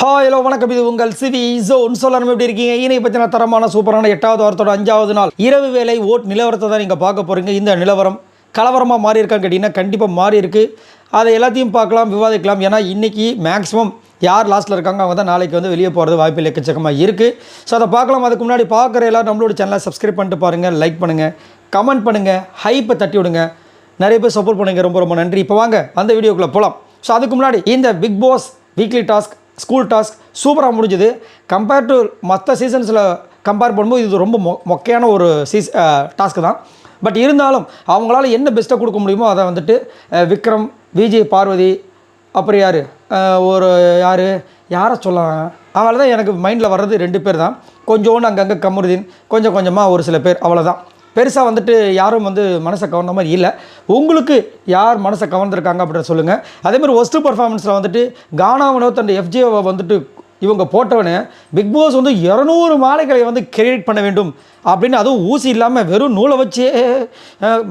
Hi hello வணக்கம், இது உங்கள் சிவி ஜோன். சொல்லணும் எப்படி இருக்கீங்க? இணைய பற்றின தரமான சூப்பரான 8வது வாரத்தோட 5வது நாள் இரவு வேலை ஓட் நிலவரத்தை தான் நீங்கள் பார்க்க போகிறீங்க. இந்த நிலவரம் கலவரமாக மாறி இருக்கான்னு கேட்டிங்கன்னா கண்டிப்பாக மாறி இருக்குது. அதை எல்லாத்தையும் பார்க்கலாம், விவாதிக்கலாம். ஏன்னா இன்றைக்கி மேக்ஸிமம் யார் லாஸ்ட்டில் இருக்காங்க அவங்க தான் நாளைக்கு வந்து வெளியே போகிறது வாய்ப்பு எக்கச்சக்கமாக இருக்குது. ஸோ அதை பார்க்கலாம். அதுக்கு முன்னாடி பார்க்குற எல்லோரும் நம்மளோட சேனலை சப்ஸ்கிரைப் பண்ணிட்டு பாருங்கள், லைக் பண்ணுங்கள், கமெண்ட் பண்ணுங்கள், ஹைப்பை தட்டி விடுங்க. நிறைய பேர் சப்போர்ட் பண்ணுங்க, ரொம்ப ரொம்ப நன்றி. இப்போ வாங்க அந்த வீடியோக்குள்ளே போகலாம். ஸோ அதுக்கு முன்னாடி இந்த Bigg Boss weekly task, school task சூப்பராக முடிஞ்சுது. கம்பேர் டு மற்ற சீசன்ஸில் கம்பேர் பண்ணும்போது இது ரொம்ப மொக்கையான ஒரு டாஸ்க்கு தான். பட் இருந்தாலும் அவங்களால என்ன பெஸ்ட்டாக கொடுக்க முடியுமோ அதை வந்துட்டு விக்ரம், விஜய், பார்வதி, அப்புறம் யாரை சொல்லலாம், அவளை தான் எனக்கு மைண்டில் வர்றது 2 பேர் தான். கொஞ்சோண்டு அங்கங்கே கமருதீன், கொஞ்சம் கொஞ்சமாக ஒரு சில பேர், அவ்வளோதான். பெருசாக வந்துட்டு யாரும் வந்து மனசை கவர்ந்த மாதிரி இல்லை. உங்களுக்கு யார் மனசை கவர்ந்துருக்காங்க அப்படின்னு சொல்லுங்கள். அதேமாதிரி ஒஸ்ட்டு பர்ஃபார்மன்ஸில் வந்துட்டு கானா வினோத் அண்ட் எஃப்ஜேவை வந்துட்டு இவங்க போட்டவனே பிக் பாஸ் வந்து 200 மாலைகளை வந்து கிரியேட் பண்ண வேண்டும் அப்படின்னு, அதுவும் ஊசி இல்லாமல் வெறும் நூலை வச்சே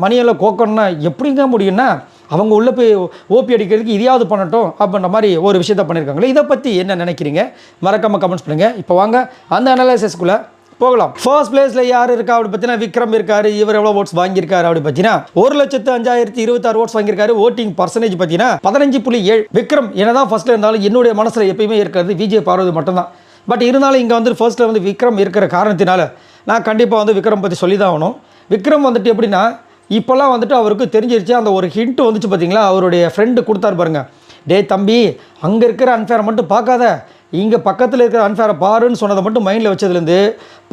மணியெல்லாம் கோக்கணும்னா எப்படிங்க முடியும்னா, அவங்க உள்ளே போய் ஓபி அடிக்கிறதுக்கு இதையாவது பண்ணட்டும் அப்படின்ற மாதிரி ஒரு விஷயத்த பண்ணியிருக்காங்களே. இதை பற்றி என்ன நினைக்கிறீங்க? மறக்காமல் கமெண்ட்ஸ் பண்ணுங்கள். இப்போ வாங்க அந்த அனாலிசிஸ்குள்ளே போகலாம். ஃபர்ஸ்ட் பிளேஸில் யார் இருக்கா அப்படி பார்த்தீங்கன்னா விக்ரம் இருக்காரு. இவர் எவ்வளோ ஓட்ஸ் வாங்கியிருக்காரு அப்படி பார்த்தீங்கன்னா 1,05,026 ஓட்ஸ் வாங்கியிருக்காரு. ஓட்டிங் பர்சன்டேஜ் பார்த்தீங்கன்னா 15.7. விக்ரம் என்னதான் ஃபர்ஸ்ட்ல இருந்தாலும் என்னுடைய மனசில் எப்பயுமே இருக்கிறது விஜய், பார்வதி மட்டும்தான். பட் இருந்தாலும் இங்கே வந்து ஃபர்ஸ்ட்டில் வந்து விக்ரம் இருக்கிற காரணத்தினால நான் கண்டிப்பாக வந்து விக்ரம் பற்றி சொல்லி தான் ஆகணும். விக்ரம் வந்துட்டு எப்படின்னா இப்போல்லாம் வந்துட்டு அவருக்கு தெரிஞ்சிருச்சு. அந்த ஒரு ஹிண்ட் வந்துச்சு பார்த்தீங்களா, அவருடைய ஃப்ரெண்டு கொடுத்தாரு பாருங்க, டே தம்பி அங்கே இருக்கிற அன்ஃபேரை மட்டும் பார்க்காத, இங்கே பக்கத்தில் இருக்கிற அன்ஃபேரை பாருன்னு சொன்னதை மட்டும் மைண்டில் வச்சதுலேருந்து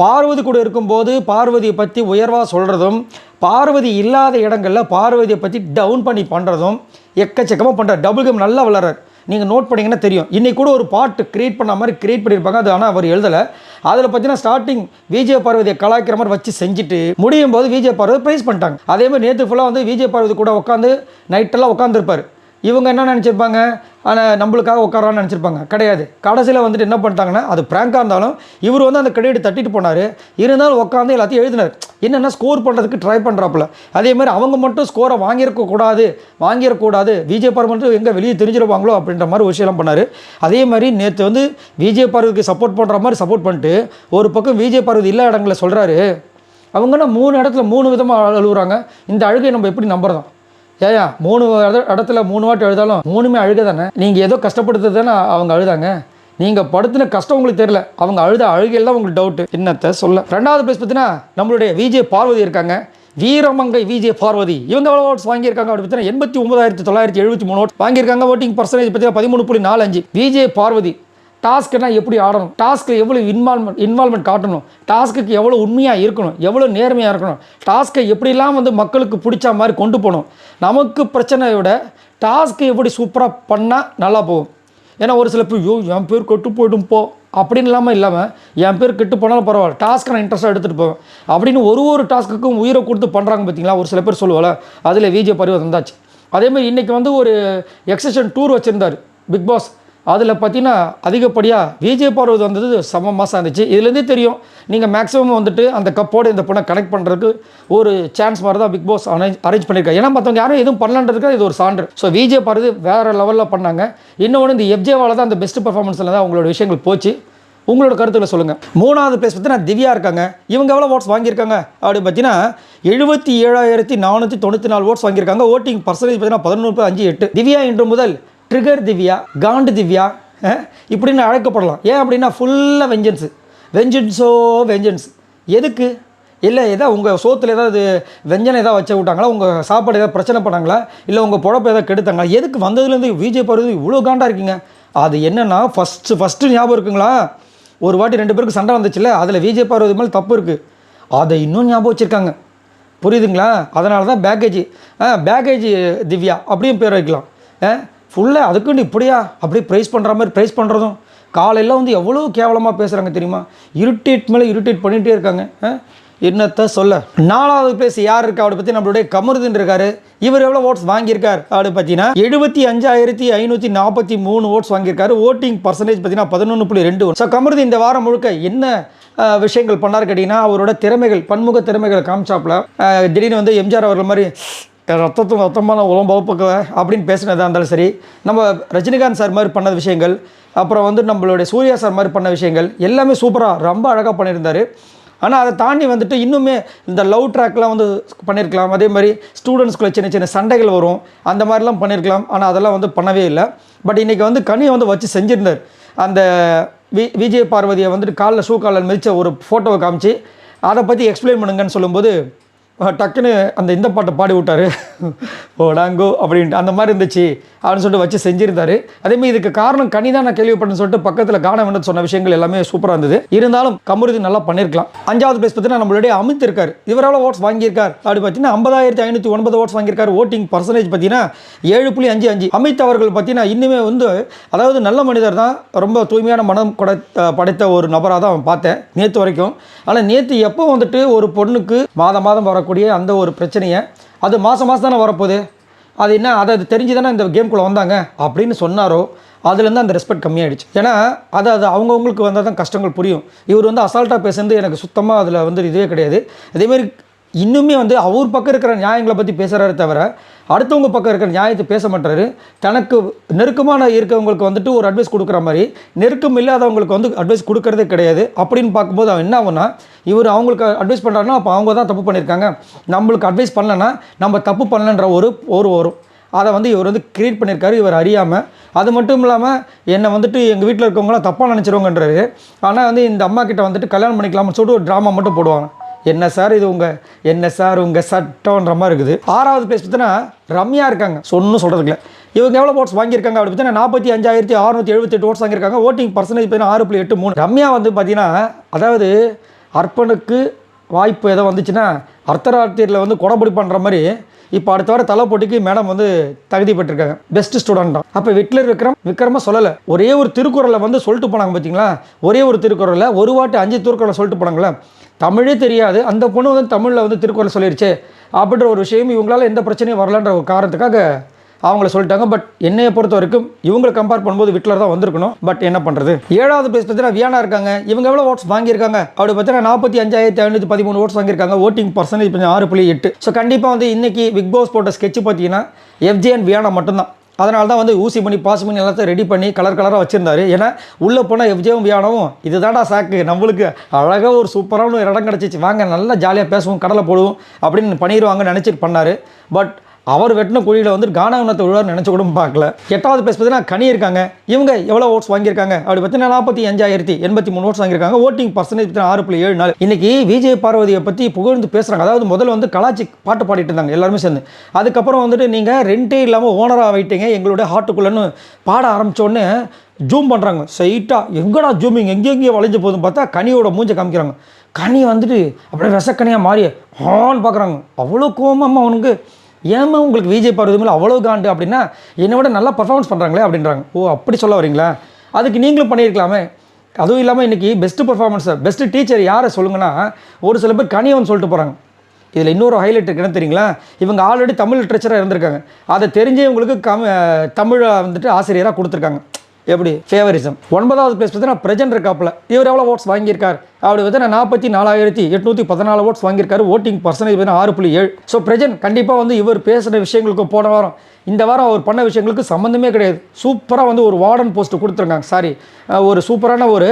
பார்வதி கூட இருக்கும்போது பார்வதியை பற்றி உயர்வாக சொல்கிறதும், பார்வதி இல்லாத இடங்களில் பார்வதியை பற்றி டவுன் பண்ணி பண்ணுறதும் எக்கச்சக்கமாக பண்ணுறார். டபுள் கேம் நல்லா விளாட்றார். நீங்கள் நோட் பண்ணிங்கன்னா தெரியும். இன்றைக்கி கூட ஒரு பாட்டு க்ரியேட் பண்ண மாதிரி க்ரியேட் பண்ணியிருப்பாங்க. அது ஆனால் அவர் எழுதலை. அதில் பார்த்தீங்கன்னா ஸ்டார்டிங் விஜய் பார்வதியை கலாய்க்கிற மாதிரி வச்சு செஞ்சுட்டு முடியும் போது விஜய் பார்வதி ப்ரைஸ் பண்ணிட்டாங்க. அதேமாதிரி நேற்று ஃபுல்லாக வந்து விஜய் பார்வதி கூட உட்காந்து நைட்டெல்லாம் உட்காந்துருப்பார். இவங்க என்ன நினச்சிருப்பாங்க, ஆனால் நம்மளுக்காக உட்காரான்னு நினச்சிருப்பாங்க. கிடையாது. கடைசியில் வந்துட்டு என்ன பண்ணிட்டாங்கன்னா, அது ப்ராங்காக இருந்தாலும் இவர் வந்து அந்த கிரெடிட் தட்டிட்டு போனார். இருந்தாலும் உட்காந்து எல்லாத்தையும் எழுதினார். என்னென்னா ஸ்கோர் பண்ணுறதுக்கு ட்ரை பண்ணுறாப்புல. அதேமாதிரி அவங்க மட்டும் ஸ்கோரை வாங்கிடக்கூடாது, விஜய் பார்வதி மட்டும் எங்கே வெளியே தெரிஞ்சிருப்பாங்களோ அப்படின்ற மாதிரி ஒரு விஷயம் பண்ணார். அதே மாதிரி நேற்று வந்து விஜய் பார்வதிக்கு சப்போர்ட் பண்ணுற மாதிரி சப்போர்ட் பண்ணிட்டு ஒரு பக்கம் விஜய் பார்வதி எல்லா இடங்களில் சொல்கிறாரு. அவங்கன்னா 3 இடத்துல 3 விதமாக அழுகுறாங்க. இந்த அழுகை நம்ம எப்படி நம்புறோம்? ஏயா 3 இடத்துல 3 வாட்டி எழுதாலும் 3மே அழுக தானே. நீங்கள் ஏதோ கஷ்டப்படுத்துறது தானே அவங்க அழுதாங்க. நீங்கள் படுத்தின கஷ்டம் உங்களுக்கு தெரியல, அவங்க அழுகையில் தான் உங்களுக்கு டவுட்டு. என்னத்தை சொல்ல. 2வது பிளேஸ் பார்த்தீங்கன்னா நம்மளுடைய விஜய் பார்வதி இருக்காங்க. வீரமங்கை விஜய் பார்வதி. இவங்க எவ்வளோ ஓட்ஸ் வாங்கியிருக்காங்க அப்படி பார்த்தீங்கன்னா 89,973 ஓட்ஸ் வாங்கியிருக்காங்க. ஓட்டிங் பர்சன்டேஜ் பார்த்தீங்கன்னா 13.45. விஜய் பார்வதி டாஸ்க்குனா எப்படி ஆடணும், டாஸ்க்கில் எவ்வளோ இன்வால்மெண்ட் காட்டணும், டாஸ்க்குக்கு எவ்வளோ உண்மையாக இருக்கணும், எவ்வளோ நேர்மையாக இருக்கணும், டாஸ்க்கை எப்படிலாம் வந்து மக்களுக்கு பிடிச்ச மாதிரி கொண்டு போகணும். நமக்கு பிரச்சனையை விட டாஸ்க்கு எப்படி சூப்பராக பண்ணால் நல்லா போகும். ஏன்னா ஒரு சில பேர் என் பேர் கெட்டு போய்டும் போ அப்படின்னு இல்லாமல் என் பேர் கெட்டு போனாலும் பரவாயில்ல, டாஸ்க்கை நான் இன்ட்ரெஸ்ட்டாக எடுத்துகிட்டு போவேன் அப்படின்னு ஒரு டாஸ்க்குக்கும் உயிரை கொடுத்து பண்ணுறாங்க பார்த்தீங்களா. ஒரு சில பேர் சொல்லுவாள், அதில் விஜய் பார்வதி வந்தாச்சு. அதேமாதிரி இன்றைக்கி வந்து ஒரு எக்ஸஷன் டூர் வச்சுருந்தார் பிக் பாஸ். அதில் பார்த்தீங்கன்னா அதிகப்படியாக விஜய் பார்வதி வந்தது செம மாதம் இருந்துச்சு. இதுலேருந்தே தெரியும் நீங்கள் மேக்ஸிமம் வந்துட்டு அந்த கப்போடு இந்த பொண்ணை கனெக்ட் பண்ணுறதுக்கு ஒரு சான்ஸ் மாதிரி தான் பிக் பாஸ் அரேஞ்ச் பண்ணியிருக்காங்க. ஏன்னா மற்றவங்க யாரும் எதுவும் பண்ணலான்றதுக்கு இது ஒரு சான்று. ஸோ விஜய் பார்வதி வேறு லெவலில் பண்ணாங்க. இன்னொன்று இந்த எஃப்ஜேவால் தான் அந்த பெஸ்ட் பர்ஃபார்மன்ஸில் தான் அவங்களோட விஷயங்கள் போச்சு. உங்களோட கருத்துக்களை சொல்லுங்கள். 3வது பிளேஸ் பார்த்தீங்கன்னா திவ்யா இருக்காங்க. இவங்க எவ்வளோ ஓட்ஸ் வாங்கியிருக்காங்க அப்படின்னு பார்த்தீங்கன்னா 77,494 ஓட்ஸ் வாங்கியிருக்காங்க. ஓட்டிங் பர்சன்டேஜ் பார்த்தீங்கன்னா 11.58. திவ்யா இன்று முதல் ட்ரிகர் திவ்யா, காண்டு திவ்யா இப்படின்னு அழைக்கப்படலாம். ஏன் அப்படின்னா ஃபுல்லாக வெஞ்சன்ஸ். எதுக்கு இல்லை, ஏதாவது உங்கள் சோத்தில் ஏதாவது வெஞ்சனை ஏதாவது வச்சு விட்டாங்களா, உங்கள் சாப்பாடு ஏதாவது பிரச்சனை பண்ணாங்களா, இல்லை உங்கள் பொழப்பை ஏதாவது கெடுத்தாங்களா, எதுக்கு வந்ததுலேருந்து விஜய் பார்வதி இவ்வளோ காண்டாக இருக்கீங்க? அது என்னென்னா ஃபஸ்ட்டு ஞாபகம் இருக்குங்களா, ஒரு வாட்டி 2 பேருக்கு சண்டை வந்துச்சுல்ல, அதில் விஜய் பார்வதி மேலே தப்பு இருக்குது, அதை இன்னும் ஞாபகம் வச்சுருக்காங்க. புரியுதுங்களா? அதனால தான் பேக்கேஜ் திவ்யா அப்படியும் பேர் வைக்கலாம். ஃபுல்லாக அதுக்குன்னு இப்படியா அப்படியே ப்ரைஸ் பண்ணுற மாதிரி ப்ரைஸ் பண்ணுறதும், காலையில் வந்து எவ்வளோ கேவலமாக பேசுகிறாங்க தெரியுமா, இரிட்டேட் மேலே இரிட்டேட் பண்ணிகிட்டே இருக்காங்க. என்னத்தை சொல்ல. 4வது பிளேஸ் யார் இருக்கா அப்படி பற்றி நம்மளுடைய கமருதீன் இருக்கார். இவர் எவ்வளோ ஓட்ஸ் வாங்கியிருக்கார் அப்படி பார்த்தீங்கன்னா 75,543 ஓட்ஸ் வாங்கியிருக்காரு. ஓட்டிங் பர்சன்டேஜ் பார்த்தீங்கன்னா 11.2. ஸோ கமருதீன் இந்த வாரம் முழுக்க என்ன விஷயங்கள் பண்ணார் கேட்டிங்கன்னா, அவரோட திறமைகள், பன்முக திறமைகளை காமிச்சாப்பில் திடீர்னு வந்து எம்ஜிஆர் அவர்கள் மாதிரி ரத்தமான உடம்பு அப்படின்னு பேசினதாக இருந்தாலும் சரி, நம்ம ரஜினிகாந்த் சார் மாதிரி பண்ண விஷயங்கள், அப்புறம் வந்து நம்மளுடைய சூர்யா சார் மாதிரி பண்ண விஷயங்கள் எல்லாமே சூப்பராக ரொம்ப அழகாக பண்ணியிருந்தார். ஆனால் அதை தாண்டி வந்துட்டு இன்னுமே இந்த லவ் ட்ராக்லாம் வந்து பண்ணியிருக்கலாம். அதே மாதிரி ஸ்டூடெண்ட்ஸ்குள்ளே சின்ன சின்ன சண்டைகள் வரும், அந்த மாதிரிலாம் பண்ணியிருக்கலாம். ஆனால் அதெல்லாம் வந்து பண்ணவே இல்லை. பட் இன்றைக்கி வந்து கனியை வந்து வச்சு செஞ்சுருந்தார். அந்த விஜய் பார்வதியை வந்துட்டு காலில் ஷூ காலில் மிதித்த ஒரு ஃபோட்டோவை காமிச்சு அதை பற்றி எக்ஸ்பிளைன் பண்ணுங்கன்னு சொல்லும்போது டக்குன்னு அந்த இந்த பாட்டை பாடி விட்டார், ஓடாங்கோ அப்படின்ட்டு. அந்த மாதிரி இருந்துச்சு அப்படின்னு சொல்லிட்டு வச்சு செஞ்சுருந்தார். அதேமாதிரி இதுக்கு காரணம் கனி தான் நான் கேள்விப்பட்டேன்னு சொல்லிட்டு பக்கத்தில் காண வேண்டும் சொன்ன விஷயங்கள் எல்லாமே சூப்பராக இருந்தது. இருந்தாலும் கமருதீன் நல்லா பண்ணியிருக்கலாம். 5வது பிளேஸ் பார்த்தீங்கன்னா நம்மளுடைய அமித் இருக்கார். இவரால் ஓட்ஸ் வாங்கியிருக்கார் அப்படி பார்த்தீங்கன்னா 50,509 ஓட்ஸ் வாங்கியிருக்கார். ஓட்டிங் பர்சன்டேஜ் பார்த்தீங்கன்னா 7.55. அமித் அவர்கள் பார்த்தீங்கன்னா இன்னுமே வந்து அதாவது நல்ல மனிதர் தான், ரொம்ப தூய்மையான மனம் படைத்த ஒரு நபராக தான் அவன் பார்த்தேன் நேற்று வரைக்கும். ஆனால் நேற்று எப்போ வந்துட்டு ஒரு பொண்ணுக்கு மாதம் வரக்கூடிய அந்த ஒரு பிரச்சனையை அது மாதம் தானே வரப்போகுது, அது என்ன அதை தெரிஞ்சு தானே இந்த கேம்குள்ளே வந்தாங்க அப்படின்னு சொன்னாரோ அதுலேருந்து அந்த ரெஸ்பெக்ட் கம்மியாகிடுச்சு. ஏன்னா அது அவங்கவுங்களுக்கு வந்தால் தான் கஷ்டங்கள் புரியும். இவர் வந்து அசால்ட்டாக பேசுறது எனக்கு சுத்தமாக அதில் வந்து இதுவே கிடையாது. அதேமாதிரி இன்னுமே வந்து அவர் பக்கம் இருக்கிற நியாயங்களை பற்றி பேசுகிறாரு தவிர அடுத்தவங்க பக்கம் இருக்கிற நியாயத்தை பேச மாட்டாரு. தனக்கு நெருக்கமான இருக்கவங்களுக்கு வந்துட்டு ஒரு அட்வைஸ் கொடுக்குற மாதிரி நெருக்கம் இல்லாதவங்களுக்கு வந்து அட்வைஸ் கொடுக்கறதே கிடையாது. அப்படின்னு பார்க்கும்போது அவன் என்ன ஆகுனா, இவர் அவங்களுக்கு அட்வைஸ் பண்ணுறாருன்னா அப்போ அவங்க தான் தப்பு பண்ணியிருக்காங்க, நம்மளுக்கு அட்வைஸ் பண்ணலன்னா நம்ம தப்பு பண்ணலன்ற ஒரு வரும். அதை வந்து இவர் வந்து கிரியேட் பண்ணியிருக்காரு இவர் அறியாமல். அது மட்டும் இல்லாமல் என்னை வந்துட்டு எங்கள் வீட்டில் இருக்கவங்களாம் தப்பாக நினச்சிருவோங்கன்றாரு. ஆனால் வந்து இந்த அம்மா கிட்ட வந்துட்டு கல்யாணம் பண்ணிக்கலாம்னு சொல்லிட்டு ஒரு ட்ராமா மட்டும் போடுவாங்க. என்ன சார் இது என்ன சார் உங்கள் சட்டம்ன்ற மாதிரி இருக்குது. 6வது பிளேஸ் பார்த்தீங்கன்னா ரம்யா இருக்காங்க. ஒன்றும் சொல்கிறதுக்குல இவங்க எவ்வளோ ஓட்ஸ் வாங்கியிருக்காங்க அப்படி பார்த்தீங்கன்னா 45,678 ஓட்ஸ் வாங்கியிருக்காங்க. ஓட்டிங் பர்சன்டேஜ் பார்த்தீங்கன்னா 6.83. ரம்யா வந்து பார்த்தீங்கன்னா அதாவது அர்ப்பனுக்கு வாய்ப்பு எதோ வந்துச்சுன்னா அர்த்தராத்திரியில் வந்து கொடபடி பண்ணுற மாதிரி இப்போ அடுத்த வாரம் தலை போட்டிக்கு மேடம் வந்து தகுதி பெற்றிருக்காங்க, பெஸ்ட் ஸ்டூடெண்ட் தான். அப்போ விட்லர் விக்ரமாக சொல்லலை, ஒரே ஒரு திருக்குறளை வந்து சொல்லிட்டு போனாங்க பார்த்தீங்களா. ஒரே ஒரு திருக்குறளை ஒரு வாட்டி 5 திருக்குறளை சொல்லிட்டு போனாங்களே, தமிழே தெரியாது அந்த பொண்ணு வந்து தமிழில் வந்து திருக்குறள் சொல்லிடுச்சு அப்படின்ற ஒரு விஷயம் இவங்களால எந்த பிரச்சனையும் வரலன்ற ஒரு காரணத்துக்காக அவங்கள சொல்லிட்டாங்க. பட் என்னையை பொறுத்த வரைக்கும் இவங்களை கம்பேர் பண்ணும்போது விட்லர் தான் வந்திருக்கணும். பட் என்ன பண்ணுறது. 7வது பிளேஸ் பார்த்தீங்கன்னா வியானா இருக்காங்க. இவங்க எவ்வளோ ஓட்ஸ் வாங்கியிருக்காங்க அப்படி பார்த்தீங்கன்னா 45,513 ஓட்ஸ் வாங்கியிருக்காங்க. ஓட்டிங் பர்சன்டேஜ் பார்த்தீங்கன்னா 6.8. ஸோ கண்டிப்பாக வந்து இன்றைக்கி பிக் பாஸ் போட்ட ஸ்கெட்ச் பார்த்தீங்கன்னா எஃப்ஜே அண்ட் வியானா மட்டும்தான். அதனால தான் வந்து ஊசி பண்ணி பாஸ் பண்ணி எல்லாத்தையும் ரெடி பண்ணி கலராக வச்சுருந்தாரு. ஏன்னா உள்ளே போனால் எஃப்ஜேவும் வியானாவும் இது தாண்டா சாக்கு, நம்மளுக்கு அழகாக ஒரு சூப்பரான ஒரு இடம் கிடச்சிச்சு, வாங்க நல்லா ஜாலியாக பேசுவோம் கடலை போடுவோம் அப்படின்னு பண்ணிடுவாங்கன்னு நினச்சிட்டு பண்ணார். பட் அவர் வெட்டின குழியில் வந்து கானாவனத்தை விழுவார் நினச்ச கூட பார்க்கல. 8வது பிளேஸ் பார்த்தீங்கன்னா கனி இருக்காங்க. இவங்க எவ்வளோ ஓட்ஸ் வாங்கியிருக்காங்க அப்படி பார்த்தீங்கன்னா 45,083 ஓட்ஸ் வாங்கியிருக்காங்க. ஓட்டிங் பர்சன்டேஜ் பார்த்தீங்கன்னா 6.74. இன்றைக்கி விஜய் பார்வதியை பற்றி புகழ்ந்து பேசுகிறாங்க. அதாவது முதல்ல வந்து கலாச்சி பாட்டு பாடிட்டு இருந்தாங்க எல்லாருமே சேர்ந்து. அதுக்கப்புறம் வந்துட்டு நீங்கள் ரெண்டே இல்லாமல் ஓனராக ஆகிட்டீங்க எங்களுடைய ஹார்ட்டுக்குள்ளேன்னு பாட ஆரம்பித்தோடனே ஜூம் பண்ணுறாங்க. ஸ்ட்ரைட்டாக எங்கடா ஜூமிங் எங்கேயோ வளைஞ்ச போதுன்னு பார்த்தா கனியோட மூஞ்சை காமிக்கிறாங்க. கனி வந்துட்டு அப்படியே ரசக்கனியாக மாறி ஹான்னு பார்க்குறாங்க. அவ்வளோ கோவமா அவனுக்கு, ஏமா உங்களுக்கு விஜய் பார்வதி மேலே அவ்வளோ காண்டு அப்படின்னா என்னை விட நல்லா பர்ஃபார்மன்ஸ் பண்ணுறாங்களே அப்படின்றாங்க. ஓ அப்படி சொல்ல வரீங்களா, அதுக்கு நீங்களும் பண்ணியிருக்கலாமே. அதுவும் இல்லாமல் இன்றைக்கி பெஸ்ட்டு பர்ஃபார்மன்ஸை பெஸ்ட்டு டீச்சர் யாரை சொல்லுங்கன்னா ஒரு சில பேர் கனியவன் சொல்லிட்டு போகிறாங்க. இதில் இன்னொரு ஹைலைட் இருக்குன்னு தெரியுங்களா, இவங்க ஆல்ரெடி தமிழ் லிட்ரேச்சராக இருந்திருக்காங்க. அதை தெரிஞ்சே இவங்களுக்கு தமிழை வந்துட்டு ஆசிரியராக கொடுத்துருக்காங்க. எப்படி ஃபேவரிசம். 9வது பிளேஸ் பார்த்தீங்கன்னா பிரஜன் இருக்காப்புல. இவர் எவ்வளோ ஓட்ஸ் வாங்கியிருக்கார் அப்படி பார்த்தீங்கன்னா 44,814 ஓட்ஸ் வாங்கியிருக்காரு. ஓட்டிங் பர்சன்டேஜ் பார்த்தீங்கன்னா 6.7. ஸோ பிரஜன் கண்டிப்பாக வந்து இவர் பேசுகிற விஷயங்களுக்கு போன வாரம் இந்த வாரம் அவர் பண்ண விஷயங்களுக்கு சம்மந்தமே கிடையாது. சூப்பராக வந்து ஒரு வார்டன் போஸ்ட்டு கொடுத்துருக்காங்க, ஒரு சூப்பரான ஒரு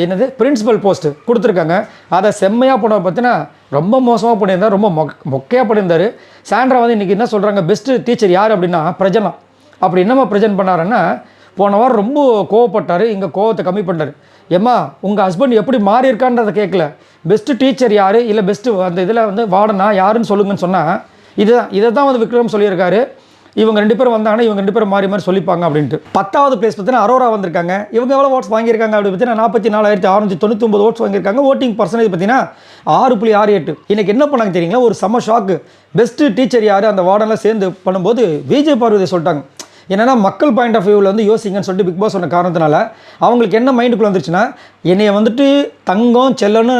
என்னது பிரின்சிபல் போஸ்ட்டு கொடுத்துருக்காங்க. அதை செம்மையாக போன பார்த்தீங்கன்னா ரொம்ப மோசமாக பண்ணியிருந்தார், ரொம்ப மொக்கையாக பண்ணியிருந்தார். சாண்ட்ரா வந்து இன்றைக்கி என்ன சொல்கிறாங்க, பெஸ்ட்டு டீச்சர் யார் அப்படின்னா பிரஜனா. அப்படி என்னம்மா ப்ரெசென்ட் பண்ணாருன்னா போன வாரம் ரொம்ப கோவப்பட்டார், இங்கே கோவத்தை கம்மி பண்ணார். ஏம்மா உங்கள் ஹஸ்பண்ட் எப்படி மாறி இருக்கான்றதை கேட்கல, பெஸ்ட்டு டீச்சர் யார் இல்லை பெஸ்ட்டு அந்த இதில் வந்து வார்டனா யாருன்னு சொல்லுங்கன்னு சொன்னால் இதை தான் வந்து விக்ரம் சொல்லியிருக்காரு. இவங்க 2 பேரும் வந்தாங்கன்னா இவங்க 2 பேரும் மாறி சொல்லிப்பாங்க அப்படின்ட்டு. 10வது பிளேஸ் பார்த்தீங்கன்னா அரோரா வந்திருக்காங்க. இவங்க எவ்வளோ ஓட்ஸ் வாங்கியிருக்காங்க அப்படி பார்த்தீங்கன்னா 44,699 ஓட்ஸ் வாங்கியிருக்காங்க. ஓட்டிங் பர்சன்டேஜ் பார்த்தீங்கன்னா 6.68. இன்றைக்கி என்ன பண்ணாங்க தெரியுங்களா, ஒரு செம்ம ஷாக்கு. பெஸ்ட்டு டீச்சர் யார் அந்த வார்டெல்லாம் சேர்ந்து பண்ணும்போது விஜய் பார்வதி சொல்லிட்டாங்க. என்னென்னா மக்கள் பாயிண்ட் ஆஃப் வியூவில் வந்து யோசிங்கன்னு சொல்லிட்டு பிக் பாஸ் சொன்ன காரணத்தினால அவங்களுக்கு என்ன மைண்டுக்குள்ளே வந்துருச்சுன்னா, என்னையை வந்துட்டு தங்கம் செல்லன்னு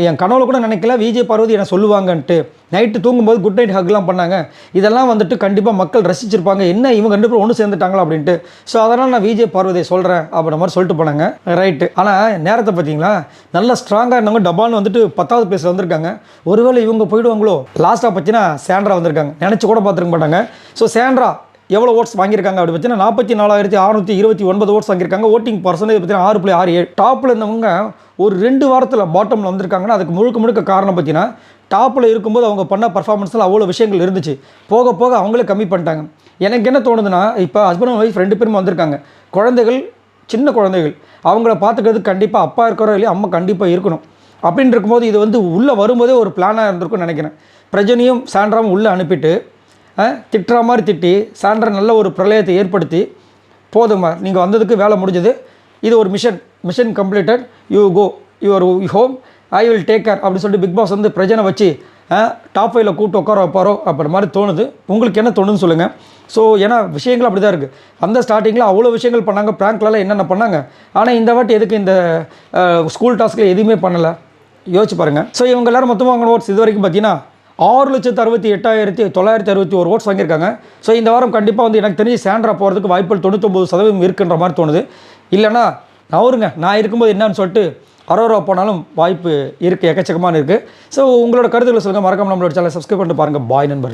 என் கனவுல கூட நினைக்கல விஜய் பார்வதி என்ன சொல்லுவாங்கன்ட்டு. நைட்டு தூங்கும்போது குட் நைட் ஹக்லாம் பண்ணாங்க. இதெல்லாம் வந்துட்டு கண்டிப்பாக மக்கள் ரசிச்சிருப்பாங்க, என்ன இவங்க 2 பேரும் ஒன்று சேர்ந்துட்டாங்களா அப்படின்ட்டு. ஸோ அதனால் நான் விஜய் பார்வதியை சொல்கிறேன் அப்படின்ற மாதிரி சொல்லிட்டு போனாங்க. ரைட்டு. ஆனால் நேரத்தை பார்த்தீங்களா, நல்லா ஸ்ட்ராங்காக இருந்தவங்க டபால்னு வந்துட்டு 10வது பிளேஸில் வந்திருக்காங்க. ஒருவேளை இவங்க போயிடுவாங்களோ. லாஸ்ட்டாக பார்த்தீங்கன்னா சாண்ட்ரா வந்திருக்காங்க. நினச்சி கூட பார்த்துருக்க மாட்டாங்க. ஸோ சாண்ட்ரா எவ்வளோ ஓட்ஸ் வாங்கியிருக்காங்க அப்படி பார்த்தீங்கன்னா 44,629 ஓட்ஸ் வாங்கியிருக்காங்க. ஓட்டிங் பர்சன்டேஜ் பார்த்தீங்கன்னா 6.67. டாப்பில் இருந்தவங்க ஒரு 2 வாரத்தில் பாட்டமில் வந்திருக்காங்கன்னா அதுக்கு முழுக்க காரணம் பார்த்தீங்கன்னா டாப்பில் இருக்கும்போது அவங்க பண்ண பர்ஃபார்மன்ஸில் அவ்வளோ விஷயங்கள் இருந்துச்சு. போக போக அவங்களே கம்மி பண்ணிட்டாங்க. எனக்கு என்ன தோணுதுன்னா, இப்போ ஹஸ்பண்ட் அண்ட் ஒய்ஃப் 2 பேருமே வந்திருக்காங்க. குழந்தைகள், சின்ன குழந்தைகள், அவங்கள பார்த்துக்கிறதுக்கு கண்டிப்பாக அப்பா இருக்கிறோ இல்லையா அம்மா கண்டிப்பாக இருக்கணும். அப்படின்னு இருக்கும்போது இது வந்து உள்ளே வரும்போதே ஒரு பிளானாக இருந்திருக்கும்னு நினைக்கிறேன். பிரஜனையும் சாண்ட்ராவும் உள்ளே அனுப்பிட்டு திட்டுற மாதிரி திட்டி சாண்ட்ரா நல்ல ஒரு பிரளயத்தை ஏற்படுத்தி, போதுமா நீங்கள் வந்ததுக்கு வேலை முடிஞ்சது, இது ஒரு mission completed, you go your home, I will take care அப்படின்னு சொல்லிட்டு பிக் பாஸ் வந்து பிரஜனை வச்சு டாப் 5ல் கூப்பிட்டு உட்கார வைப்பாரோ அப்படி மாதிரி தோணுது. உங்களுக்கு என்ன தோணுன்னு சொல்லுங்கள். ஸோ ஏன்னா விஷயங்கள் அப்படி தான் இருக்குது. அந்த ஸ்டார்டிங்கில் அவ்வளோ விஷயங்கள் பண்ணாங்க, ப்ராங்க்லாம் என்னென்ன பண்ணாங்க. ஆனால் இந்த வாட்டி எதுக்கு இந்த ஸ்கூல் டாஸ்கில் எதுவுமே பண்ணலை யோசிச்சு பாருங்கள். ஸோ இவங்க எல்லோரும் மொத்தமாக வாங்கின ஓட்ஸ் இது வரைக்கும் பார்த்தீங்கன்னா 6,68,961 ஓட்ஸ் வாங்கியிருக்காங்க. ஸோ இந்த வாரம் கண்டிப்பாக வந்து எனக்கு தெரிஞ்சு சாண்ட்ரா போகிறதுக்கு வாய்ப்புகள் 99% இருக்குன்ற மாதிரி தோணுது. இல்லைனா நவருங்க, நான் இருக்கும்போது என்னன்னு சொல்லிட்டு அரோரா போனாலும் வாய்ப்பு இருக்குது, எக்கச்சக்கமான இருக்குது. ஸோ உங்களோட கருத்துக்களை சொல்லுங்கள். மறக்காம நம்மளோட சேனலை சப்ஸ்கிரைப் பண்ணிட்டு பாருங்கள். பாய் நண்பர்.